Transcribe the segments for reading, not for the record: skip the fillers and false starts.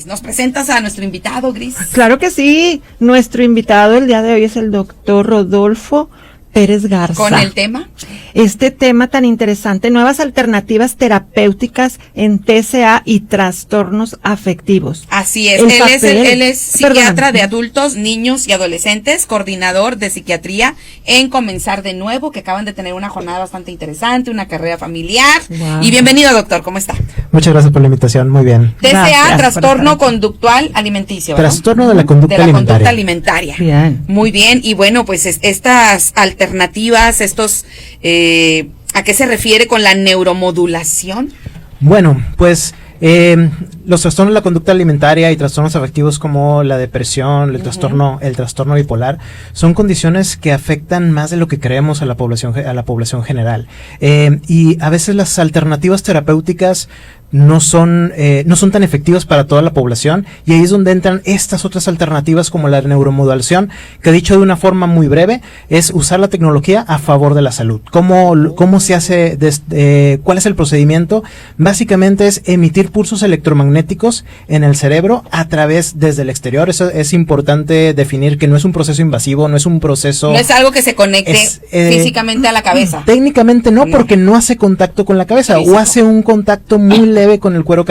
¿Nos presentas a nuestro invitado, Gris? Claro que sí. Nuestro invitado el día de hoy es el doctor Rodolfo Pérez Garza. ¿Con el tema? Este tema tan interesante, nuevas alternativas terapéuticas en TCA y trastornos afectivos. Así es, él es psiquiatra de adultos, niños y adolescentes, coordinador de psiquiatría en Comenzar de Nuevo, que acaban de tener una jornada bastante interesante, una carrera familiar. Wow. Y bienvenido, doctor, ¿cómo está? Muchas gracias por la invitación, muy bien. TCA, trastorno conductual alimenticio, ¿verdad? Trastorno de la conducta alimentaria. Conducta alimentaria. Bien. Muy bien, y bueno, pues estas alternativas, ¿a qué se refiere con la neuromodulación? Bueno, pues los trastornos de la conducta alimentaria y trastornos afectivos como la depresión, el trastorno bipolar, son condiciones que afectan más de lo que creemos a la población general. Y a veces las alternativas terapéuticas no son tan efectivas para toda la población, y ahí es donde entran estas otras alternativas como la neuromodulación, que dicho de una forma muy breve es usar la tecnología a favor de la salud. ¿Cómo se hace? ¿Cuál es el procedimiento? Básicamente es emitir pulsos electromagnéticos en el cerebro desde el exterior. Eso es importante definir, que no es un proceso invasivo, no es un proceso... No es algo que se conecte físicamente a la cabeza. Técnicamente no, porque no hace contacto con la cabeza, físico. O hace un contacto muy leve con el cuero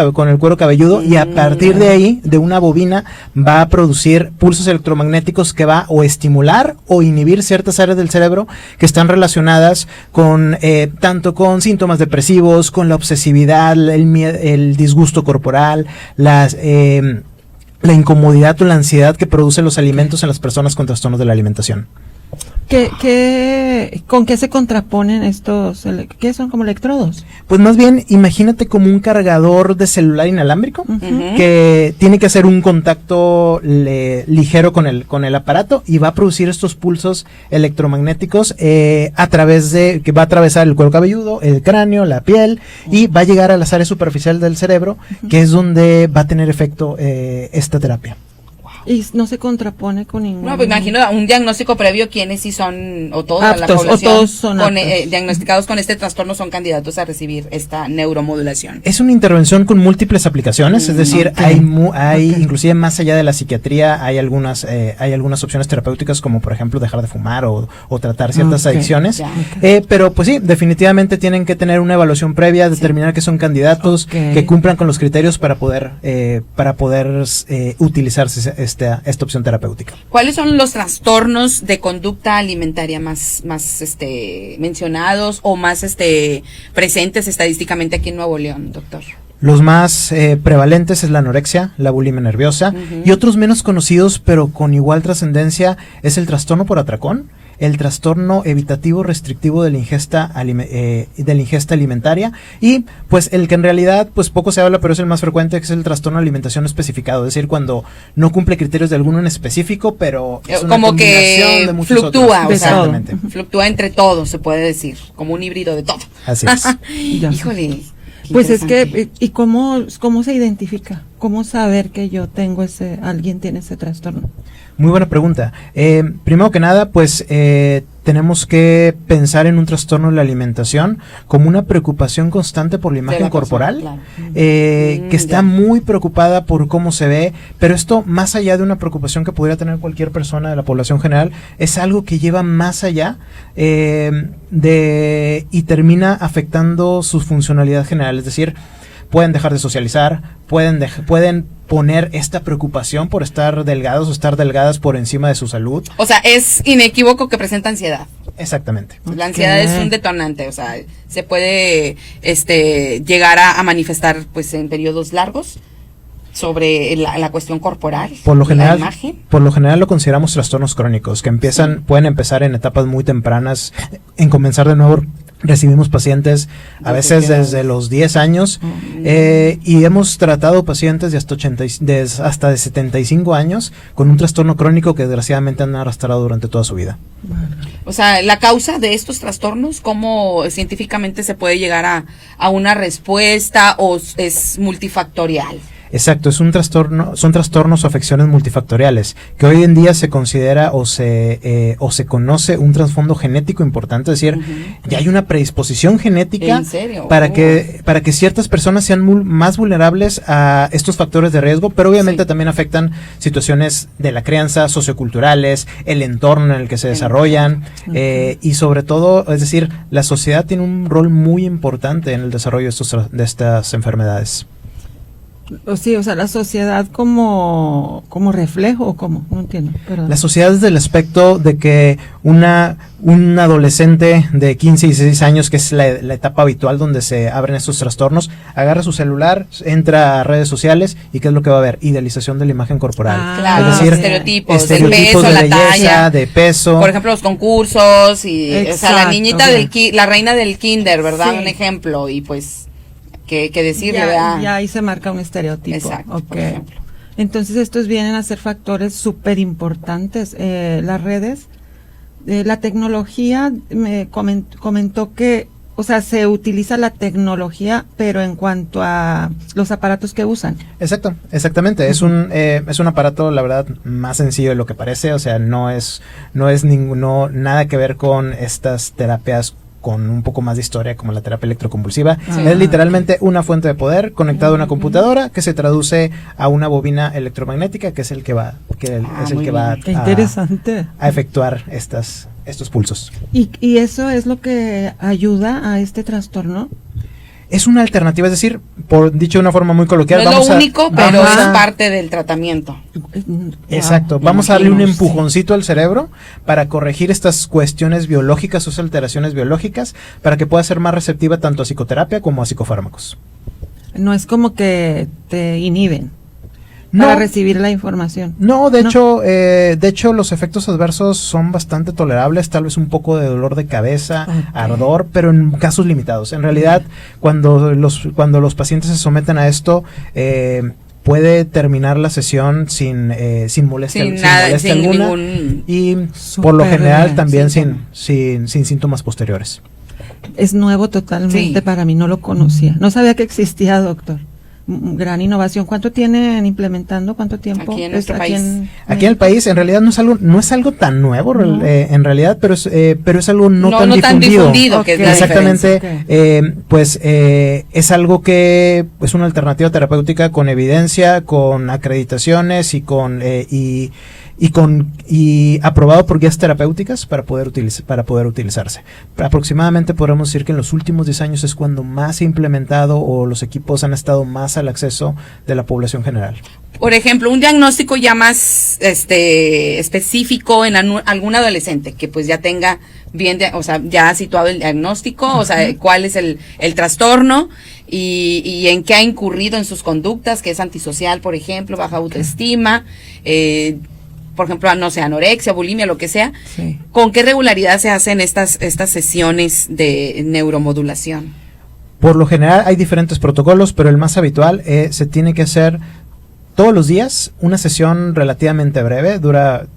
cabelludo, y a partir de ahí, de una bobina, va a producir pulsos electromagnéticos que va o estimular o inhibir ciertas áreas del cerebro que están relacionadas con tanto con síntomas depresivos, con la obsesividad, el disgusto corporal, la incomodidad o la ansiedad que producen los alimentos en las personas con trastornos de la alimentación. ¿Con qué se contraponen estos? ¿Qué son, como electrodos? Pues más bien, imagínate como un cargador de celular inalámbrico, que tiene que hacer un contacto ligero con el aparato, y va a producir estos pulsos electromagnéticos que va a atravesar el cuero cabelludo, el cráneo, la piel, y va a llegar a las áreas superficiales del cerebro, que es donde va a tener efecto esta terapia. Y no se contrapone con ningún... No, pues imagino un diagnóstico previo, quienes sí son, o toda aptos, la población, o todos son diagnosticados con este trastorno son candidatos a recibir esta neuromodulación. Es una intervención con múltiples aplicaciones, es decir, hay inclusive más allá de la psiquiatría, hay algunas opciones terapéuticas, como por ejemplo dejar de fumar o tratar ciertas adicciones, pero pues sí, definitivamente tienen que tener una evaluación previa, determinar que son candidatos, que cumplan con los criterios para poder utilizarse esta opción terapéutica. ¿Cuáles son los trastornos de conducta alimentaria más mencionados o más presentes estadísticamente aquí en Nuevo León, doctor? Los más prevalentes es la anorexia, la bulimia nerviosa, y otros menos conocidos pero con igual trascendencia es el trastorno por atracón, el trastorno evitativo restrictivo de la ingesta alimentaria, y pues el que en realidad pues poco se habla pero es el más frecuente, que es el trastorno de alimentación especificado, es decir, cuando no cumple criterios de alguno en específico, pero es una como combinación que de muchos fluctúa, otros. Exactamente. Fluctúa entre todos, se puede decir, como un híbrido de todo. Así es. Híjole. Pues es que, ¿y cómo se identifica? ¿Cómo saber que alguien tiene ese trastorno? Muy buena pregunta. Primero que nada, pues tenemos que pensar en un trastorno de la alimentación como una preocupación constante por la imagen corporal, claro. Que está muy preocupada por cómo se ve, pero esto, más allá de una preocupación que pudiera tener cualquier persona de la población general, es algo que lleva más allá y termina afectando su funcionalidad general, es decir, pueden dejar de socializar, pueden poner esta preocupación por estar delgados o estar delgadas por encima de su salud. O sea, es inequívoco que presenta ansiedad. Exactamente. La ansiedad es un detonante, o sea, se puede llegar a manifestar pues en periodos largos sobre la cuestión corporal. Por lo general, la imagen. Por lo general lo consideramos trastornos crónicos que pueden empezar en etapas muy tempranas. En Comenzar de Nuevo recibimos pacientes a veces desde los 10 años y hemos tratado pacientes de hasta de 75 años con un trastorno crónico que desgraciadamente han arrastrado durante toda su vida. O sea, la causa de estos trastornos, ¿cómo científicamente se puede llegar a una respuesta o es multifactorial? Exacto, son trastornos o afecciones multifactoriales, que hoy en día se considera o se conoce un trasfondo genético importante, es decir, ya hay una predisposición genética. ¿En serio? para que ciertas personas sean más vulnerables a estos factores de riesgo, pero obviamente también afectan situaciones de la crianza, socioculturales, el entorno en el que se desarrollan, y sobre todo, es decir, la sociedad tiene un rol muy importante en el desarrollo de estas enfermedades. Sí, o sea, la sociedad como reflejo, ¿cómo? No entiendo, perdón. La sociedad es del aspecto de que un adolescente de 15 y 16 años, que es la etapa habitual donde se abren estos trastornos, agarra su celular, entra a redes sociales y ¿qué es lo que va a ver? Idealización de la imagen corporal. Claro, es decir, estereotipos de peso, de la belleza, talla, de peso. Por ejemplo, los concursos y Exacto, o sea, la niñita la reina del kinder, ¿verdad? Sí. Un ejemplo, y pues que decirle, ya ahí se marca un estereotipo. Exacto, Okay. por ejemplo. Entonces estos vienen a ser factores súper importantes. Las redes, la tecnología, me comentó que, o sea, se utiliza la tecnología, pero en cuanto a los aparatos que usan. Exactamente. Es un aparato, la verdad, más sencillo de lo que parece. O sea, no es nada que ver con estas terapias con un poco más de historia como la terapia electroconvulsiva. Sí. Es literalmente una fuente de poder conectada a una computadora que se traduce a una bobina electromagnética, que es el que va Qué interesante. a efectuar estos pulsos. ¿Y eso es lo que ayuda a este trastorno? Es una alternativa, es decir, dicho de una forma muy coloquial, No es lo único, pero es parte del tratamiento. Exacto, vamos a darle un empujoncito al cerebro para corregir estas cuestiones biológicas, sus alteraciones biológicas, para que pueda ser más receptiva tanto a psicoterapia como a psicofármacos. No es como que te inhiben para recibir la información. No, de hecho los efectos adversos son bastante tolerables, tal vez un poco de dolor de cabeza, ardor, pero en casos limitados. En realidad, cuando los pacientes se someten a esto, puede terminar la sesión sin molestia, sin alguna, y por lo general también sin síntomas posteriores. Es nuevo totalmente para mí, no lo conocía. No sabía que existía, doctor. Gran innovación. ¿Cuánto tienen implementando? ¿Cuánto tiempo? Aquí en nuestro país. Aquí en el país, en realidad no es algo tan nuevo, en realidad, pero es algo no tan difundido. Que es la exactamente, diferencia. es algo que es una alternativa terapéutica con evidencia, con acreditaciones y aprobado por guías terapéuticas para poder utilizarse. Aproximadamente podemos decir que en los últimos 10 años es cuando más se ha implementado o los equipos han estado más al acceso de la población general. Por ejemplo, un diagnóstico ya más específico en algún adolescente que pues ya tenga bien, ya situado el diagnóstico, o sea, cuál es el trastorno y en qué ha incurrido en sus conductas, que es antisocial, por ejemplo, baja autoestima, por ejemplo, no sé, anorexia, bulimia, lo que sea. Sí. ¿Con qué regularidad se hacen estas sesiones de neuromodulación? Por lo general hay diferentes protocolos, pero el más habitual se tiene que hacer todos los días, una sesión relativamente breve, dura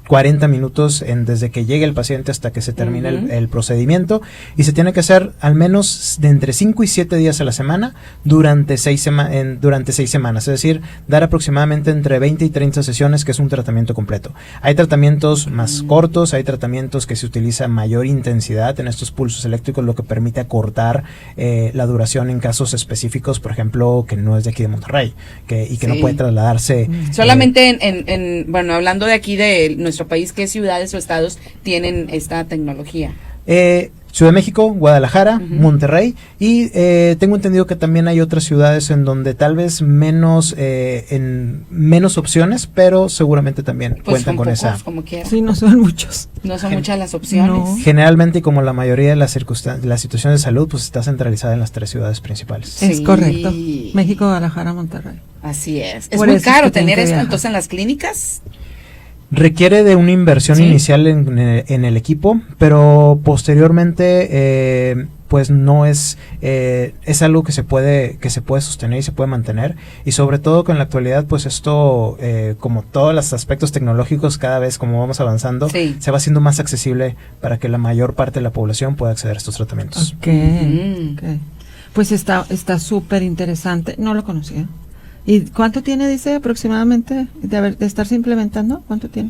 40 minutos desde que llegue el paciente hasta que se termine el procedimiento, y se tiene que hacer al menos de entre 5 y 7 días a la semana durante 6 semanas, es decir, dar aproximadamente entre 20 y 30 sesiones, que es un tratamiento completo. Hay tratamientos más cortos, hay tratamientos que se utiliza mayor intensidad en estos pulsos eléctricos, lo que permite acortar la duración en casos específicos, por ejemplo, que no es de aquí de Monterrey, que no puede trasladarse. Solamente bueno, hablando de aquí de nuestro país, ¿qué ciudades o estados tienen esta tecnología? Ciudad de México, Guadalajara, Monterrey, y tengo entendido que también hay otras ciudades en donde tal vez menos opciones, pero seguramente también pues cuentan con pocos, esa. Como quiera. Sí, no son muchos. No son muchas las opciones. No. Generalmente, y como la mayoría de las situaciones de salud, pues está centralizada en las 3 ciudades principales. Es Sí. correcto. México, Guadalajara, Monterrey. Así es. Es Por muy eso es caro que tienen tener que esto viajar. entonces en las clínicas. Requiere de una inversión Sí. inicial en el equipo, pero posteriormente pues no es algo que se puede sostener y se puede mantener, y sobre todo que en la actualidad pues esto como todos los aspectos tecnológicos, cada vez como vamos avanzando, se va haciendo más accesible para que la mayor parte de la población pueda acceder a estos tratamientos. Okay. Pues está súper interesante, no lo conocía. ¿Y cuánto tiene, dice, aproximadamente de estarse implementando? ¿Cuánto tiene?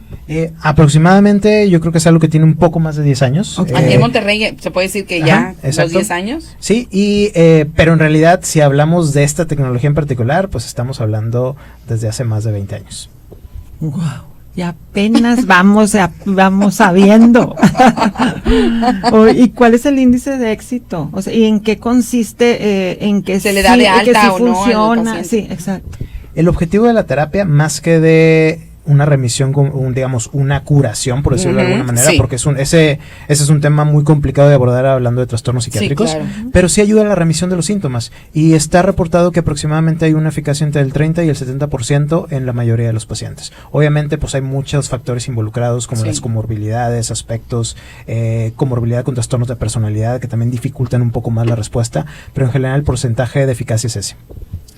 Aproximadamente, yo creo que es algo que tiene un poco más de 10 años. Okay. Aquí en Monterrey se puede decir que ya los 10 años. Sí, pero en realidad, si hablamos de esta tecnología en particular, pues estamos hablando desde hace más de 20 años. Wow. Y apenas vamos sabiendo. ¿Y cuál es el índice de éxito? O sea, ¿y en qué consiste? ¿En que se le da de alta sí o no funciona? Sí, exacto. El objetivo de la terapia, más que de una remisión, digamos, una curación, por decirlo de alguna manera, porque ese es un tema muy complicado de abordar hablando de trastornos psiquiátricos, pero sí ayuda a la remisión de los síntomas, y está reportado que aproximadamente hay una eficacia entre el 30 y el 70% en la mayoría de los pacientes. Obviamente, pues hay muchos factores involucrados, como las comorbilidades, aspectos, comorbilidad con trastornos de personalidad, que también dificultan un poco más la respuesta, pero en general el porcentaje de eficacia es ese.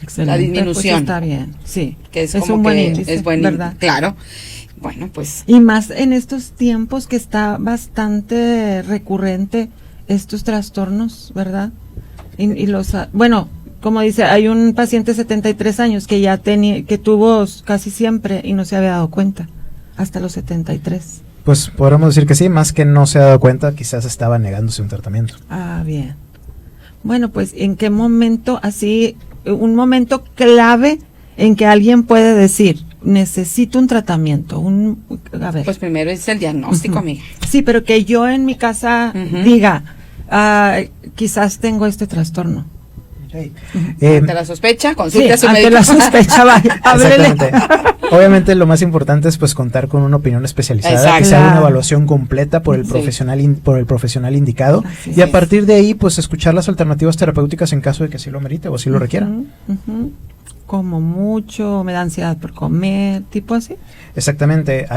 Excelente. La disminución. Pues está bien, sí. Que es un buen índice, es buen ¿verdad? Claro. Bueno, pues. Y más en estos tiempos que está bastante recurrente estos trastornos, ¿verdad? Y los, bueno, como dice, hay un paciente de 73 años que ya que tuvo casi siempre y no se había dado cuenta, hasta los 73. Pues podríamos decir que sí, más que no se ha dado cuenta, quizás estaba negándose un tratamiento. Ah, bien. Bueno, pues, ¿en qué momento, así, un momento clave en que alguien puede decir, necesito un tratamiento? A ver. Pues primero es el diagnóstico, amiga. Sí, pero que yo en mi casa diga, quizás tengo este trastorno. Ante la sospecha, consulte a su médico. Ante la sospecha, vaya, háblele. Obviamente lo más importante es pues contar con una opinión especializada. Exacto. Que se haga una evaluación completa por el profesional indicado, y a partir de ahí pues escuchar las alternativas terapéuticas en caso de que así lo merite o así lo requiera. Como mucho, me da ansiedad por comer, tipo así. Exactamente,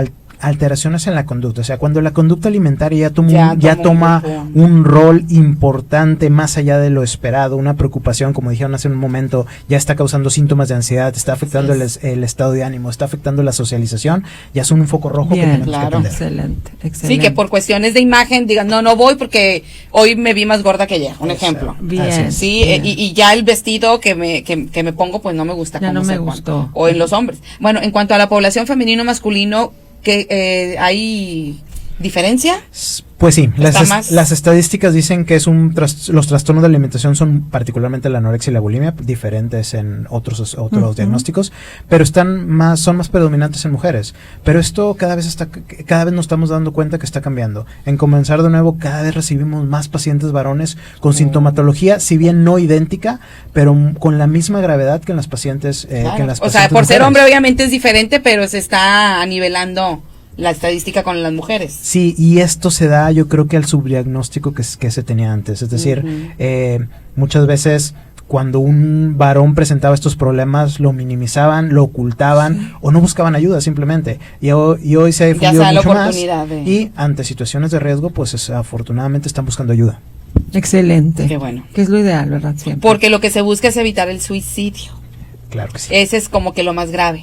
alteraciones en la conducta, o sea, cuando la conducta alimentaria ya toma un rol importante más allá de lo esperado, una preocupación, como dijeron hace un momento, ya está causando síntomas de ansiedad, está afectando el estado de ánimo, está afectando la socialización, ya son un foco rojo que tenemos que atender. Excelente. Sí, que por cuestiones de imagen digan, no voy porque hoy me vi más gorda que ayer, un ejemplo. Bien. Sí, bien. Y ya el vestido que me pongo, pues no me gusta. Ya no me gustó. O en los hombres. Bueno, en cuanto a la población femenino-masculino, que hay diferencia. Pues sí, las estadísticas dicen que los trastornos de alimentación son particularmente la anorexia y la bulimia, diferentes en otros diagnósticos, pero son más predominantes en mujeres. Pero esto cada vez nos estamos dando cuenta que está cambiando. En Comenzar de Nuevo cada vez recibimos más pacientes varones con sintomatología, si bien no idéntica, pero con la misma gravedad que en las pacientes que en las pacientes. O sea, por mujeres. ser hombre obviamente es diferente, pero se está nivelando la estadística con las mujeres. Sí, y esto se da, yo creo que al subdiagnóstico que se tenía antes. Es decir, muchas veces cuando un varón presentaba estos problemas, lo minimizaban, lo ocultaban o no buscaban ayuda simplemente. Y hoy se ha difundido mucho más. Y ante situaciones de riesgo, pues afortunadamente están buscando ayuda. Excelente. Qué bueno. Que es lo ideal, ¿verdad? Siempre. Porque lo que se busca es evitar el suicidio. Claro que sí. Ese es como que lo más grave.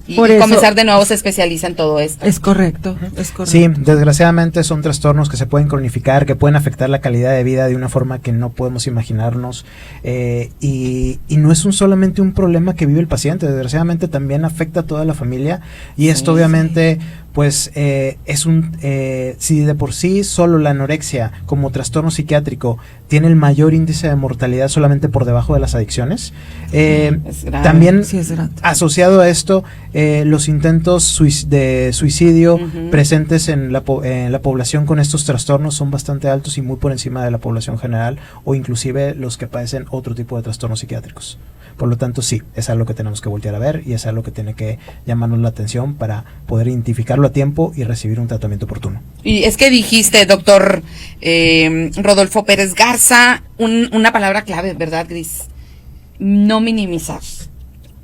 Y Por eso, Comenzar de Nuevo se especializa en todo esto. Es correcto. Sí, desgraciadamente son trastornos que se pueden cronificar, que pueden afectar la calidad de vida de una forma que no podemos imaginarnos, y no es solamente un problema que vive el paciente, desgraciadamente también afecta a toda la familia, y esto obviamente pues si de por sí solo la anorexia como trastorno psiquiátrico tiene el mayor índice de mortalidad solamente por debajo de las adicciones, también asociado a esto, los intentos de suicidio presentes en la población con estos trastornos son bastante altos y muy por encima de la población general, o inclusive los que padecen otro tipo de trastornos psiquiátricos. Por lo tanto, sí, es algo que tenemos que voltear a ver y es algo que tiene que llamarnos la atención para poder identificarlo a tiempo y recibir un tratamiento oportuno. Y es que dijiste, doctor Rodolfo Pérez Garza, una palabra clave, ¿verdad, Gris? No minimizar.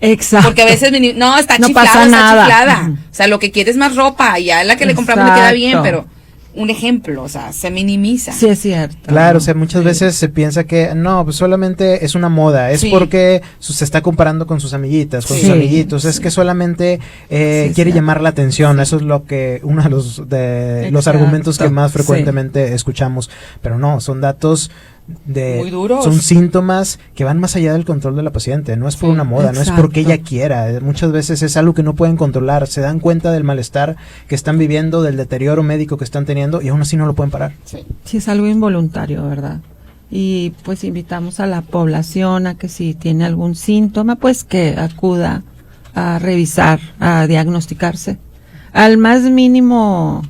Exacto. Porque a veces está chiflada, pasa nada. Está chiflada. O sea, lo que quiere es más ropa, y ya la que le compramos le queda bien, pero un ejemplo, o sea, se minimiza. Sí, es cierto. Claro, o sea, muchas veces se piensa que no, pues solamente es una moda, es porque se está comparando con sus amiguitas, con sus amiguitos, es que solamente quiere llamar la atención, eso es lo que uno de los argumentos que más frecuentemente escuchamos, pero no, son datos muy duros. Son síntomas que van más allá del control de la paciente, no es por una moda, no es porque ella quiera, muchas veces es algo que no pueden controlar, se dan cuenta del malestar que están viviendo, del deterioro médico que están teniendo y aún así no lo pueden parar. Sí, es algo involuntario, ¿verdad? Y pues invitamos a la población a que si tiene algún síntoma, pues que acuda a revisar, a diagnosticarse al más mínimo,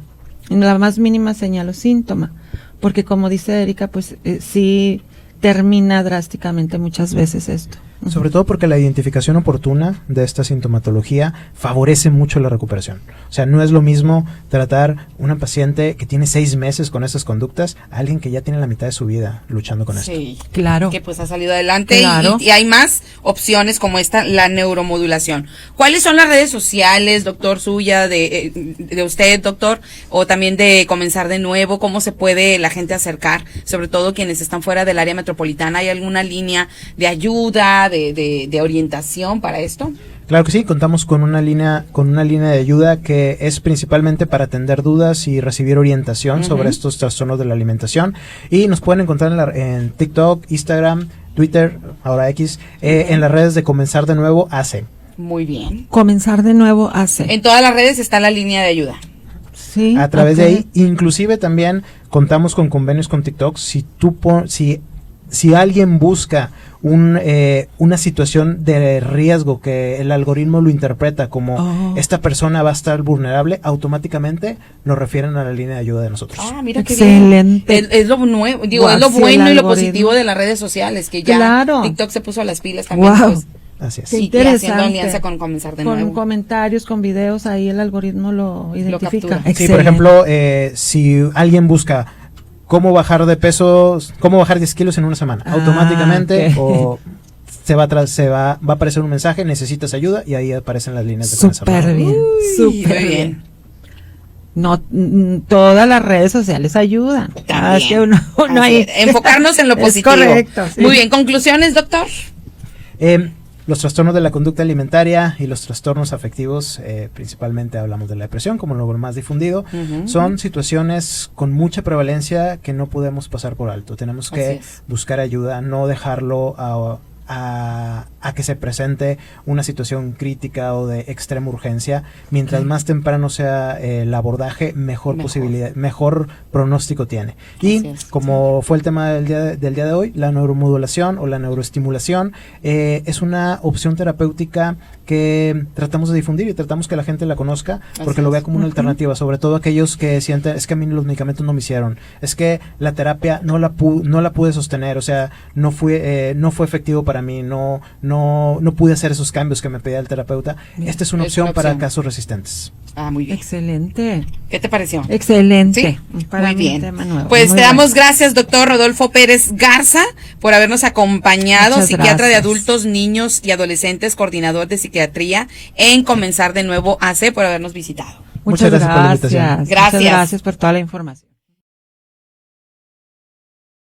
la más mínima señal o síntoma, porque como dice Erika, pues sí termina drásticamente muchas veces esto. Sobre todo porque la identificación oportuna de esta sintomatología favorece mucho la recuperación. O sea, no es lo mismo tratar una paciente que tiene 6 meses con estas conductas a alguien que ya tiene la mitad de su vida luchando con esto. Sí, claro. Que pues ha salido adelante Claro. y hay más opciones como esta, la neuromodulación. ¿Cuáles son las redes sociales, doctor, suya, de usted, doctor, o también de Comenzar de Nuevo? ¿Cómo se puede la gente acercar? Sobre todo quienes están fuera del área metropolitana. ¿Hay alguna línea de ayuda, de orientación para esto? Claro que sí, contamos con una línea de ayuda que es principalmente para atender dudas y recibir orientación sobre estos trastornos de la alimentación, y nos pueden encontrar en TikTok, Instagram, Twitter, ahora X, en las redes de Comenzar de Nuevo AC. Muy bien. Comenzar de Nuevo AC. En todas las redes está la línea de ayuda. Sí. A través de ahí, inclusive también contamos con convenios con TikTok. Si alguien busca una situación de riesgo que el algoritmo lo interpreta como esta persona va a estar vulnerable, automáticamente lo refieren a la línea de ayuda de nosotros. Ah, mira qué excelente. bien. Es lo nuevo, digo, Wow, es lo sí, bueno el y lo algoritmo. positivo de las redes sociales, que ya Claro. TikTok se puso a las pilas también. Wow. Pues, Así es. Qué y interesante. haciendo alianza con Comenzar de Nuevo. Con comentarios, con videos, ahí el algoritmo lo identifica. captura. Sí, por ejemplo, si alguien busca cómo bajar de peso, cómo bajar 10 kilos en una semana, automáticamente ok. va a aparecer un mensaje, necesitas ayuda, y ahí aparecen las líneas de Comenzar de Súper Nuevo. bien, Uy, súper muy bien. No, todas las redes sociales ayudan. También. Es que uno Así ahí. es, enfocarnos en lo Es positivo. correcto, sí. Muy bien, conclusiones, doctor. Los trastornos de la conducta alimentaria y los trastornos afectivos, principalmente hablamos de la depresión como lo más difundido, son situaciones con mucha prevalencia que no podemos pasar por alto. Tenemos que buscar ayuda, no dejarlo a que se presente una situación crítica o de extrema urgencia. Mientras más temprano sea el abordaje, mejor posibilidad, mejor pronóstico tiene. Y como fue el tema del día de hoy, la neuromodulación o la neuroestimulación es una opción terapéutica que tratamos de difundir y tratamos que la gente la conozca, porque lo vea como una alternativa, sobre todo aquellos que sienten, es que a mí los medicamentos no me hicieron, es que la terapia no la pude sostener, o sea, no fue efectivo para mí, no pude hacer esos cambios que me pedía el terapeuta. Bien, esta es una opción para casos resistentes. Ah, muy bien. Excelente. ¿Qué te pareció? Excelente. ¿Sí? Para muy bien. Tema nuevo. Pues muy te damos bueno. gracias, doctor Rodolfo Pérez Garza, por habernos acompañado, Muchas psiquiatra de gracias. adultos, niños y adolescentes, coordinador de psiquiatría en Comenzar de Nuevo AC, por habernos visitado. Muchas gracias por la invitación. Gracias. Muchas gracias por toda la información.